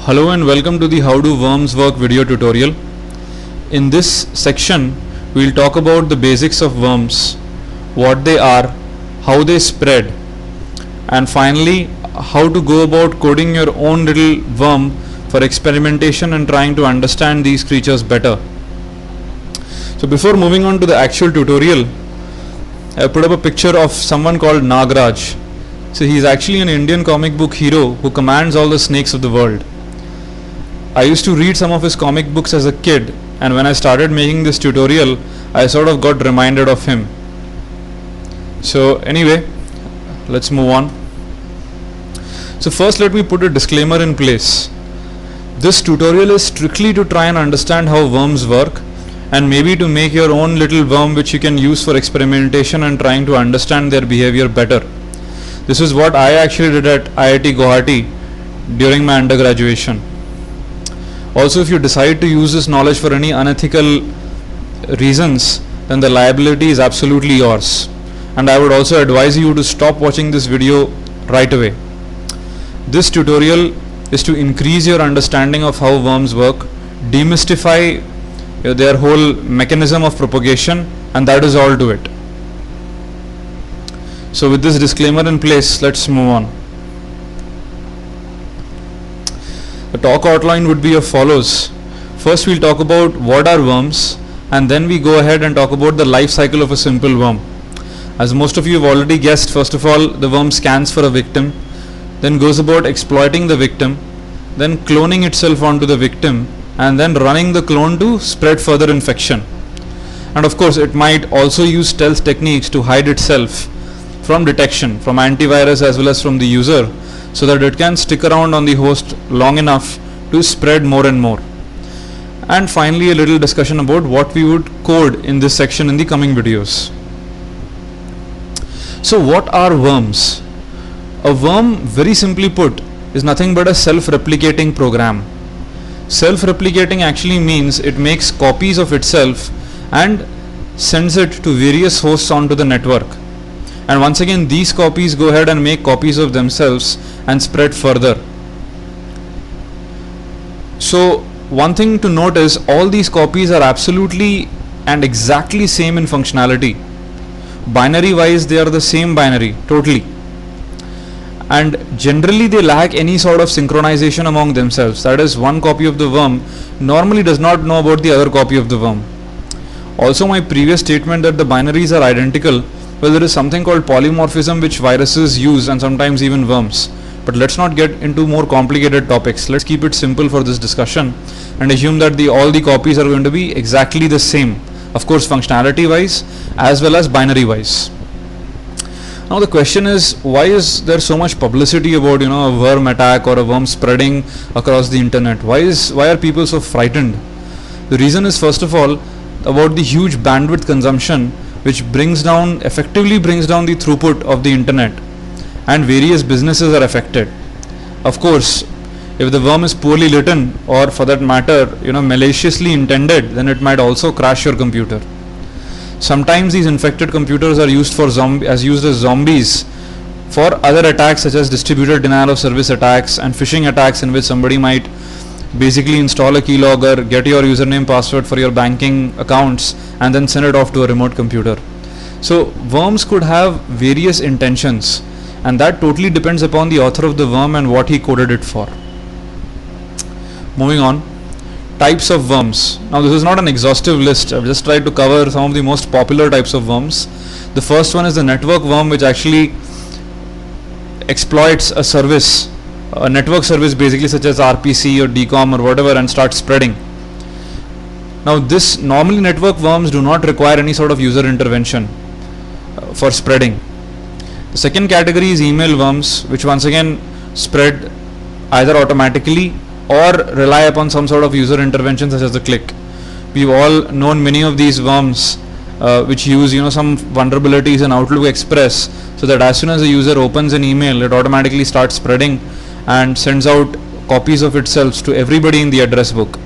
Hello and welcome to the How Do Worms Work video tutorial. In this section, we'll talk about the basics of worms, what they are, how they spread, and finally how to go about coding your own little worm for experimentation and trying to understand these creatures better. So before moving on to the actual tutorial, I put up a picture of someone called Nagraj. So he's actually an Indian comic book hero who commands all the snakes of the world. I used to read some of his comic books as a kid, and when I started making this tutorial, I sort of got reminded of him. So anyway, let's move on. So first let me put a disclaimer in place. This tutorial is strictly to try and understand how worms work, and maybe to make your own little worm which you can use for experimentation and trying to understand their behavior better. This is what I actually did at IIT Guwahati during my undergraduation. Also, if you decide to use this knowledge for any unethical reasons, then the liability is absolutely yours. And I would also advise you to stop watching this video right away. This tutorial is to increase your understanding of how worms work, demystify their whole mechanism of propagation, and that is all to it. So with this disclaimer in place, let's move on. The talk outline would be as follows. First we'll talk about what are worms, and then we go ahead and talk about the life cycle of a simple worm. As most of you have already guessed, first of all the worm scans for a victim, then goes about exploiting the victim, then cloning itself onto the victim, and then running the clone to spread further infection. And of course it might also use stealth techniques to hide itself from detection, from antivirus as well as from the user, so that it can stick around on the host long enough to spread more and more. And finally a little discussion about what we would code in this section in the coming videos. So what are worms? A worm, very simply put, is nothing but a self-replicating program. Self-replicating actually means it makes copies of itself and sends it to various hosts onto the network. And once again these copies go ahead and make copies of themselves and spread further. So one thing to note is all these copies are absolutely and exactly same in functionality. Binary wise they are the same binary totally, and generally they lack any sort of synchronization among themselves. That is, one copy of the worm normally does not know about the other copy of the worm. Also, my previous statement that the binaries are identical, well, there is something called polymorphism which viruses use and sometimes even worms. But let's not get into more complicated topics. Let's keep it simple for this discussion and assume that all the copies are going to be exactly the same. Of course, functionality wise as well as binary wise. Now the question is, why is there so much publicity about a worm attack or a worm spreading across the internet? Why are people so frightened? The reason is, first of all, about the huge bandwidth consumption, which effectively brings down the throughput of the internet, and various businesses are affected. Of course, if the worm is poorly written, or for that matter maliciously intended, then it might also crash your computer. Sometimes these infected computers are used as zombies for other attacks, such as distributed denial of service attacks and phishing attacks, in which somebody might basically install a keylogger, get your username password for your banking accounts, and then send it off to a remote computer. So worms could have various intentions, and that totally depends upon the author of the worm and what he coded it for. Moving on, types of worms. Now this is not an exhaustive list. I've just tried to cover some of the most popular types of worms. The first one is the network worm, which actually exploits a network service basically, such as RPC or DCOM or whatever, and starts spreading. Now normally network worms do not require any sort of user intervention for spreading. The second category is email worms, which once again spread either automatically or rely upon some sort of user intervention, such as the click. We've all known many of these worms which use some vulnerabilities in Outlook Express, so that as soon as the user opens an email, it automatically starts spreading and sends out copies of itself to everybody in the address book.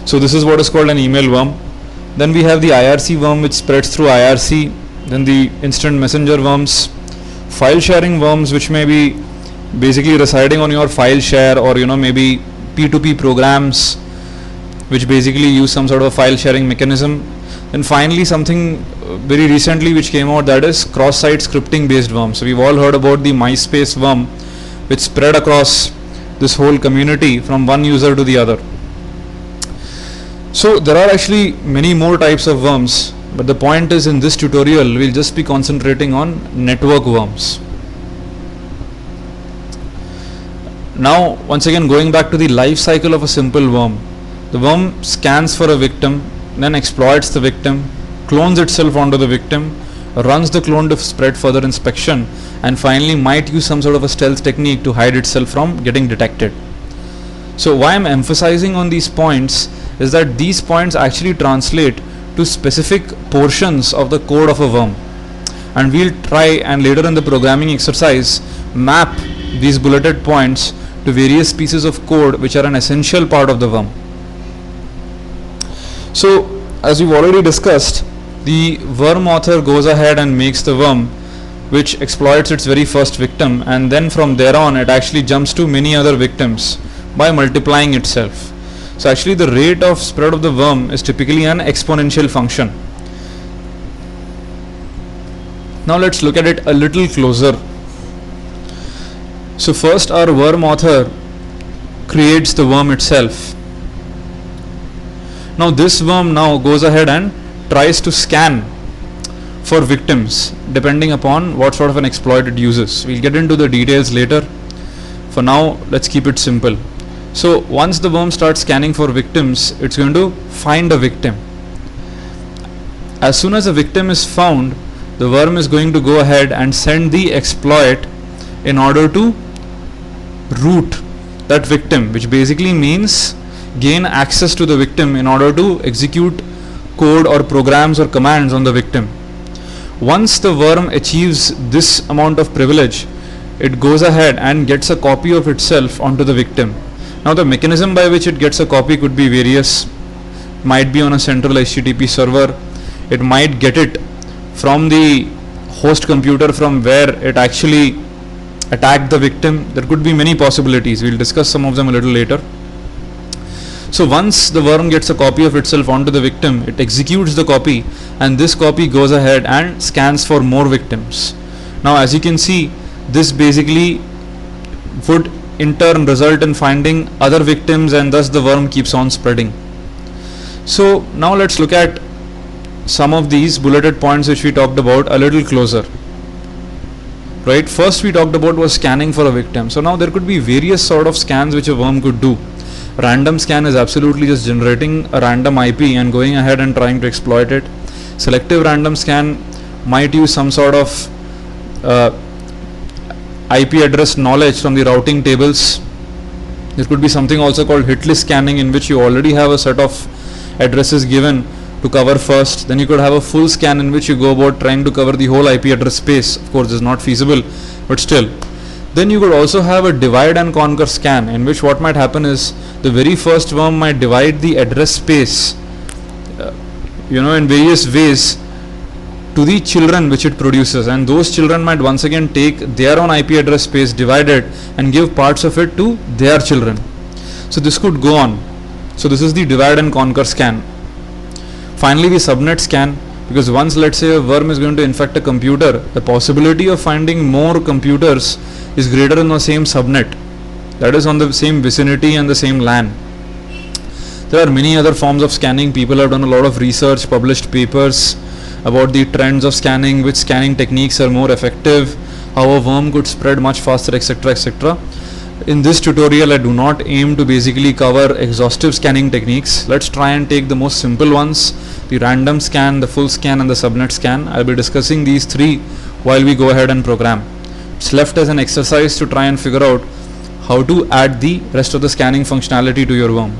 So this is what is called an email worm. Then we have the IRC worm, which spreads through IRC. Then the instant messenger worms, file sharing worms, which may be basically residing on your file share, or maybe P2P programs which basically use some sort of file sharing mechanism. And finally something very recently which came out, that is cross-site scripting based worms. So we've all heard about the MySpace worm, which spread across this whole community from one user to the other. So there are actually many more types of worms, but the point is, in this tutorial we'll just be concentrating on network worms. Now once again, going back to the life cycle of a simple worm, the worm scans for a victim, then exploits the victim, clones itself onto the victim, runs the clone to spread further inspection, and finally might use some sort of a stealth technique to hide itself from getting detected. So why I'm emphasizing on these points is that these points actually translate to specific portions of the code of a worm, and we'll try and later in the programming exercise map these bulleted points to various pieces of code which are an essential part of the worm. So as we've already discussed, the worm author goes ahead and makes the worm which exploits its very first victim, and then from there on it actually jumps to many other victims by multiplying itself. So actually the rate of spread of the worm is typically an exponential function. Now let's look at it a little closer. So first our worm author creates the worm itself. Now this worm now goes ahead and tries to scan for victims depending upon what sort of an exploit it uses. We'll get into the details later. For now let's keep it simple. So once the worm starts scanning for victims, it's going to find a victim. As soon as a victim is found, the worm is going to go ahead and send the exploit in order to root that victim, which basically means gain access to the victim in order to execute code or programs or commands on the victim. Once the worm achieves this amount of privilege, it goes ahead and gets a copy of itself onto the victim. Now the mechanism by which it gets a copy could be various. Might be on a central HTTP server, it might get it from the host computer from where it actually attacked the victim. There could be many possibilities. We'll discuss some of them a little later. So once the worm gets a copy of itself onto the victim, it executes the copy, and this copy goes ahead and scans for more victims. Now as you can see, this basically would in turn result in finding other victims, and thus the worm keeps on spreading. So now let's look at some of these bulleted points which we talked about a little closer. Right, first we talked about was scanning for a victim. So now there could be various sort of scans which a worm could do. Random scan is absolutely just generating a random IP and going ahead and trying to exploit it. Selective random scan might use some sort of IP address knowledge from the routing tables. There could be something also called hit list scanning, in which you already have a set of addresses given to cover first. Then you could have a full scan in which you go about trying to cover the whole IP address space. Of course, this is not feasible, but still. Then you could also have a divide and conquer scan, in which what might happen is the very first worm might divide the address space in various ways to the children which it produces, and those children might once again take their own IP address space, divide it, and give parts of it to their children. So this could go on. So this is the divide and conquer scan. Finally, the subnet scan, because once let's say a worm is going to infect a computer, the possibility of finding more computers is greater in the same subnet, that is on the same vicinity and the same LAN. There are many other forms of scanning. People have done a lot of research, published papers about the trends of scanning, which scanning techniques are more effective, how a worm could spread much faster, etc., etc. In this tutorial, I do not aim to basically cover exhaustive scanning techniques. Let's try and take the most simple ones, the random scan, the full scan, and the subnet scan. I'll be discussing these three while we go ahead and program. It's left as an exercise to try and figure out how to add the rest of the scanning functionality to your worm.